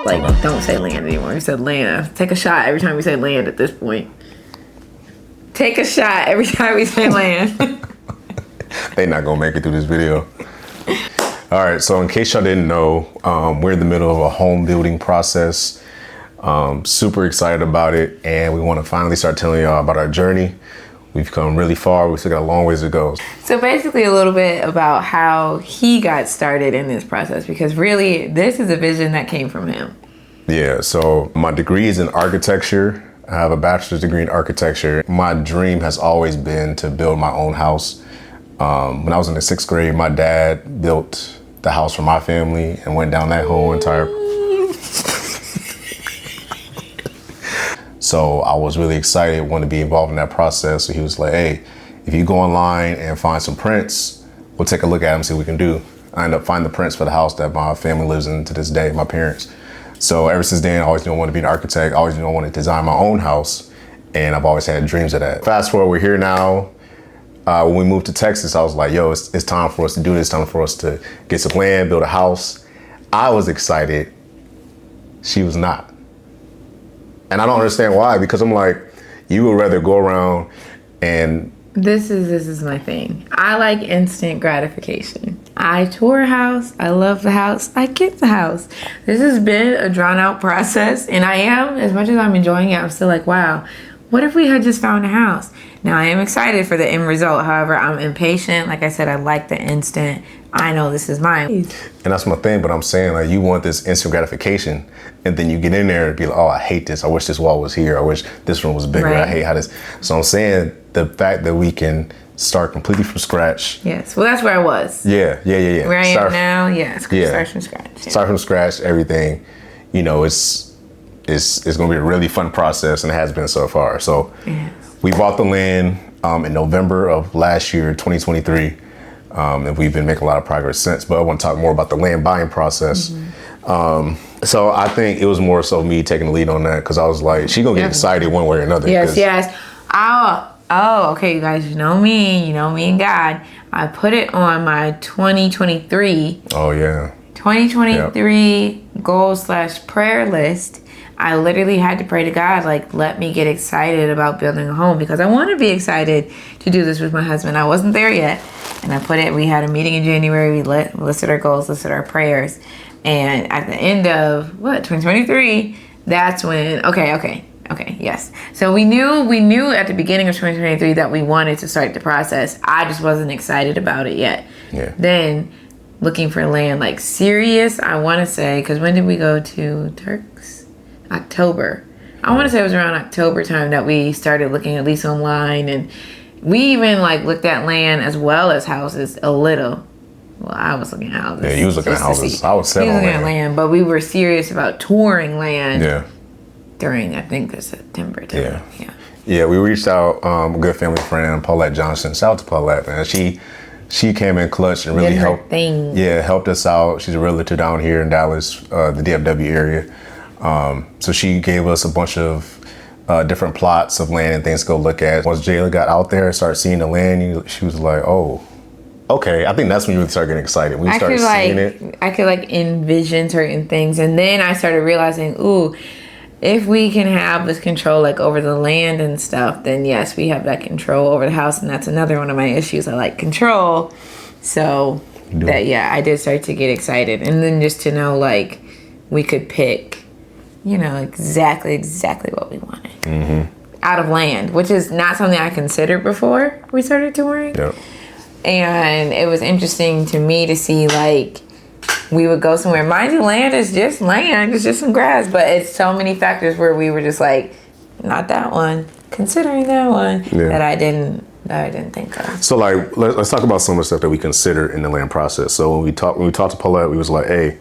Like, don't say land anymore. You said land. Take a shot every time we say land at this point. Take a shot every time we say land. They not gonna make it through this video. All right, so in case y'all didn't know, we're in the middle of a home building process. Super excited about it, and we want to finally start telling y'all about our journey. We've come really far. We still got a long ways to go. So basically a little bit about how he got started in this process, because really this is a vision that came from him. Yeah, so my degree is in architecture. I have a bachelor's degree in architecture. My dream has always been to build my own house. When I was in the 6th grade, my dad built the house for my family and went down that whole entire... So I was really excited, wanted to be involved in that process. So he was like, hey, if you go online and find some prints, we'll take a look at them, see what we can do. I ended up finding the prints for the house that my family lives in to this day, my parents. So ever since then, I always knew I wanted to be an architect. I always knew I wanted to design my own house. And I've always had dreams of that. Fast forward, we're here now. When we moved to Texas, I was like, yo, it's time for us to do this. Time for us to get some land, build a house. I was excited. She was not. And I don't understand why, because I'm like, you would rather go around and... This is my thing. I like instant gratification. I tour a house. I love the house. I get the house. This has been a drawn out process, and I am, as much as I'm enjoying it, I'm still like, wow, what if we had just found a house? Now I am excited for the end result. However, I'm impatient. Like I said, I like the instant. I know this is mine. And that's my thing, but I'm saying, like, you want this instant gratification, and then you get in there and be like, oh, I hate this. I wish this wall was here. I wish this room was bigger. Right. I hate how this. So I'm saying the fact that we can start completely from scratch. Yes. Well, that's where I was. Yeah. Where I am now, start from scratch. Yeah. Start from scratch, everything. You know, it's going to be a really fun process, and it has been so far. So we bought the land in November of last year, 2023. And we've been making a lot of progress since, but I want to talk more about the land buying process. So I think it was more so me taking the lead on that, because I was like, she's gonna get excited one way or another. Yes. Oh, okay, you guys, you know me and God. I put it on my 2023. Oh yeah. 2023 goal/prayer list. I literally had to pray to God, like, let me get excited about building a home, because I want to be excited to do this with my husband. I wasn't there yet. And we had a meeting in January. We listed our goals, listed our prayers. And at the end of 2023, that's when, okay, yes. So we knew at the beginning of 2023 that we wanted to start the process. I just wasn't excited about it yet. Yeah. Then looking for land, like serious, I want to say, because when did we go to Turks? October. I want to say it was around October time that we started looking at least online, and we even like looked at land as well as houses a little. Well, I was looking at houses. Yeah, you was looking at houses. I was set on looking at land, but we were serious about touring land. Yeah. During, I think, the September time. Yeah. We reached out, a good family friend, Paulette Johnson. Shout out to Paulette, man. She came in clutch and really helped. Helped us out. She's a realtor down here in Dallas, the DFW area. So she gave us a bunch of different plots of land and things to go look at. Once Jayla got out there and started seeing the land, she was like, oh, okay. I think that's when you really started getting excited. When you started seeing it. I could like envision certain things. And then I started realizing, if we can have this control like over the land and stuff, then yes, we have that control over the house. And that's another one of my issues. I like control. So I did start to get excited. And then just to know like we could pick, exactly what we wanted out of land, which is not something I considered before we started touring. Yep. And it was interesting to me to see like we would go somewhere. Mind you, land is just land. It's just some grass. But it's so many factors where we were just like, not that one, considering that one, that I didn't think of. So like, let's talk about some of the stuff that we consider in the land process. So when we talked to Paulette, we was like, hey,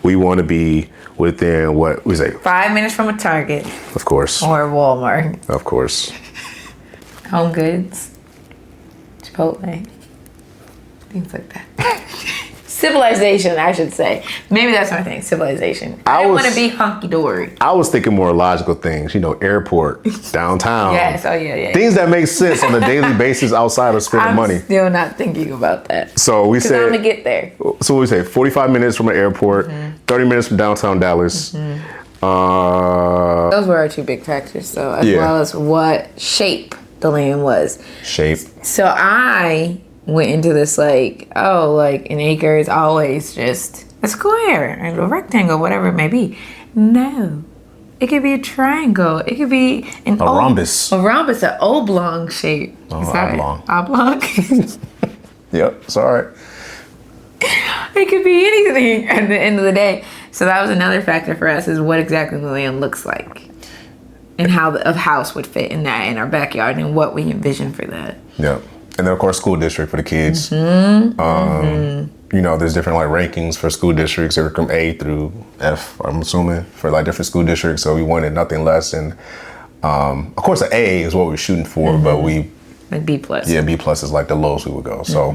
we want to be within what we say 5 minutes from a Target, of course, or Walmart, of course, Home Goods, Chipotle, things like that. Civilization, I should say. Maybe that's my thing. Civilization. I didn't want to be hunky dory. I was thinking more logical things. Airport, downtown. Yes. Oh yeah. Things that make sense on a daily basis outside of spending money. I'm still not thinking about that. So we said I'm gonna get there. So we say 45 minutes from an airport, 30 minutes from downtown Dallas. Those were our two big factors, though, as well as what shape the land was. Shape. So I went into this like an acre is always just a square, a rectangle, whatever it may be. No. It could be a triangle. It could be a rhombus. A rhombus, an oblong shape. Oh, oblong. Oblong? Yep, it's all right. It could be anything at the end of the day. So that was another factor for us, is what exactly the land looks like and how a house would fit in that, in our backyard, and what we envision for that. Yep. And then, of course, school district for the kids. There's different rankings for school districts. They're from A through F, I'm assuming, for different school districts. So we wanted nothing less than, of course, an A is what we're shooting for, but we... Like B+. Yeah, B+ is the lowest we would go. So,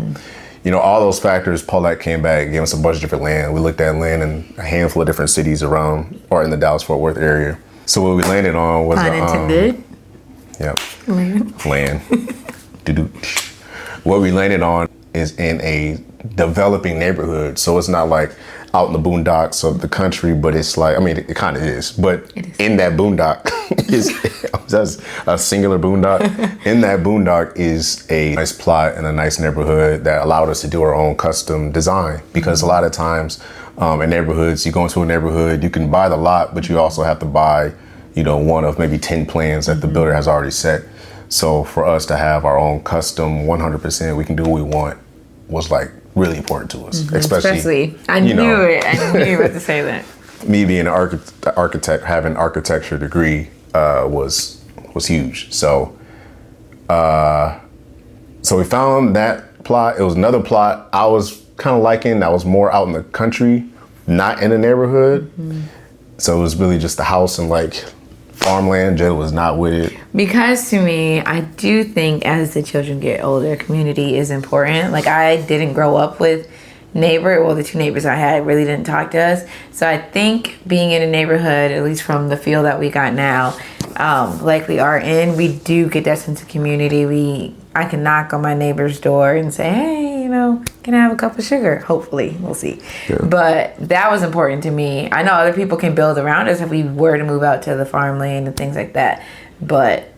all those factors, Paulette came back, gave us a bunch of different land. We looked at land in a handful of different cities around or in the Dallas-Fort Worth area. So what we landed on was... Pun intended. Yep. Land. What we landed on is in a developing neighborhood. So it's not out in the boondocks of the country, but it's it kind of is. But in that boondock that's a singular boondock. In that boondock is a nice plot and a nice neighborhood that allowed us to do our own custom design. Because a lot of times in neighborhoods, you go into a neighborhood, you can buy the lot, but you also have to buy, one of maybe 10 plans that the builder has already set. So for us to have our own custom 100%, we can do what we want, was really important to us. Especially I knew it. I knew you were to say that. Me being an architect, having an architecture degree was huge. So so we found that plot. It was another plot I was kind of liking, that was more out in the country, not in the neighborhood. So it was really just the house and farmland. Jada was not with it. Because to me, I do think as the children get older, community is important. I didn't grow up with the two neighbors I had really didn't talk to us. So I think being in a neighborhood, at least from the feel that we got now, we are in, we do get that sense of community. I can knock on my neighbor's door and say, hey, can I have a cup of sugar? Hopefully, we'll see. Yeah. But that was important to me. I know other people can build around us if we were to move out to the farmland and things like that. But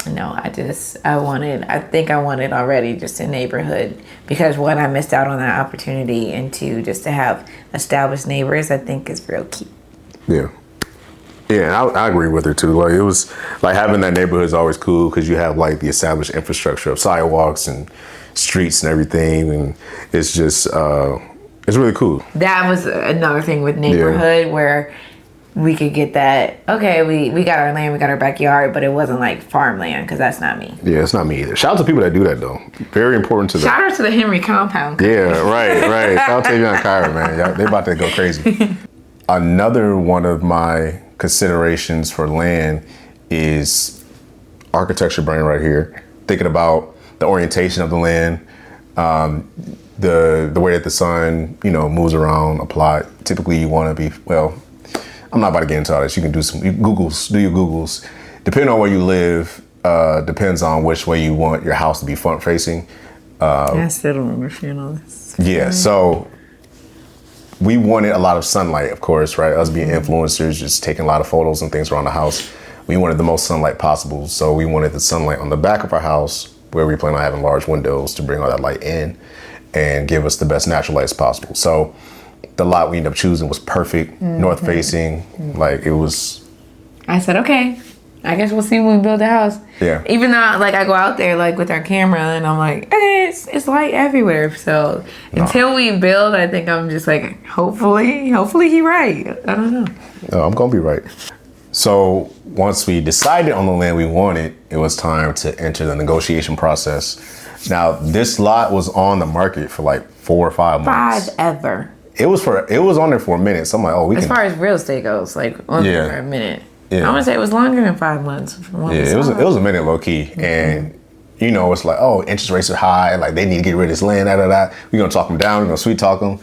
no, I think I wanted already just a neighborhood, because one, I missed out on that opportunity, and two, just to have established neighbors, I think is real key. Yeah. Yeah, I agree with her too. It was having that neighborhood is always cool, because you have the established infrastructure of sidewalks and streets and everything, and it's just it's really cool. That was another thing with neighborhood, where we could get that. Okay, we got our land, we got our backyard, but it wasn't farmland, because that's not me. Yeah, it's not me either. Shout out to people that do that though. Very important to them. Shout out to the Henry compound. Yeah, right. Shout out to Tavion and Kyra, man. They about to go crazy. Another one of my considerations for land is architecture brain right here. Thinking about the orientation of the land, the way that the sun, moves around a plot. Typically you want to be, I'm not about to get into all this. You can do your Googles. Depending on where you live, depends on which way you want your house to be front facing. I still don't understand all this. Yeah, so we wanted a lot of sunlight, of course, right? Us being influencers, just taking a lot of photos and things around the house. We wanted the most sunlight possible. So we wanted the sunlight on the back of our house, where we plan on having large windows to bring all that light in and give us the best natural lights possible. So the lot we ended up choosing was perfect, north facing. It was... I said, okay, I guess we'll see when we build the house. Yeah. Even though I go out there with our camera and I'm okay, it's light everywhere. So until we build, I think I'm just hopefully he right. I don't know. No, I'm gonna be right. So once we decided on the land we wanted, it was time to enter the negotiation process. Now this lot was on the market for 4 or 5 months. Ever. It was on there for a minute. So I'm as far as real estate goes, on there for a minute. Yeah. I want to say it was longer than 5 months. It was a minute low key. And it's interest rates are high. They need to get rid of this land, We're going to talk them down. We're going to sweet talk them.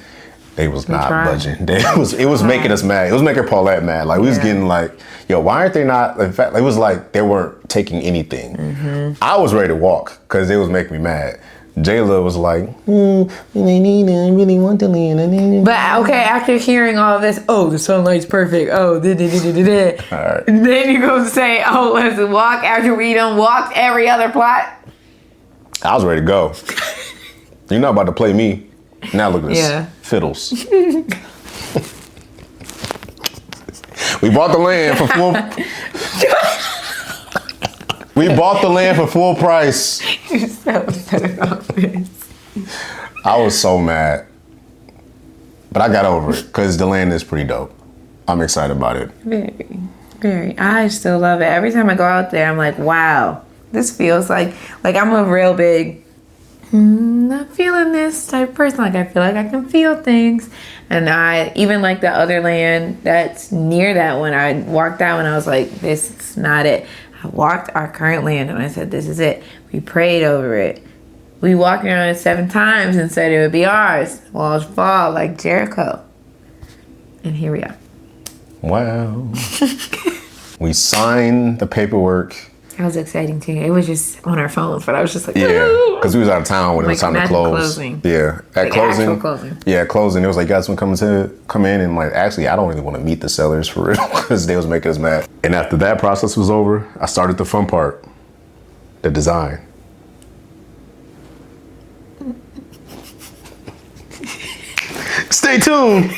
They was not tried. budging. It was making us mad. It was making Paulette mad. Like we was getting like, yo, why aren't they not? In fact, it was like they weren't taking anything. I was ready to walk because they was making me mad. Jayla was like, I really want to lean. But okay, after hearing all of this, oh, the sunlight's perfect. Oh, All right. And then you go say, oh, let's walk after we done walked every other plot. I was ready to go. You're not about to play me. Now look at this. Yeah. Fiddles. We bought the land for full. We bought the land for full price. You're so upset about this. I was so mad. But I got over it because the land is pretty dope. I'm excited about it. Very, very. I still love it. Every time I go out there, I'm like, wow, this feels like I'm a real big, not feeling this type of person. Like I feel like I can feel things. And I, even like the other land that's near that one, I walked out and I was like, this is not it. I walked our current land and I said, this is it. We prayed over it. We walked around it 7 times and said it would be ours. Walls fall like Jericho. And here we are. Wow. We signed the paperwork. That was exciting too. It was just on our phones, but I was just like, Yeah, "Ooh." because we was out of town when it was time to magic close. closing. Yeah, at Like closing. actual closing. Yeah, at closing. It was like, guys, want to come in and like, actually, I don't really want to meet the sellers for real because they was making us mad. And after that process was over, I started the fun part, the design. Stay tuned.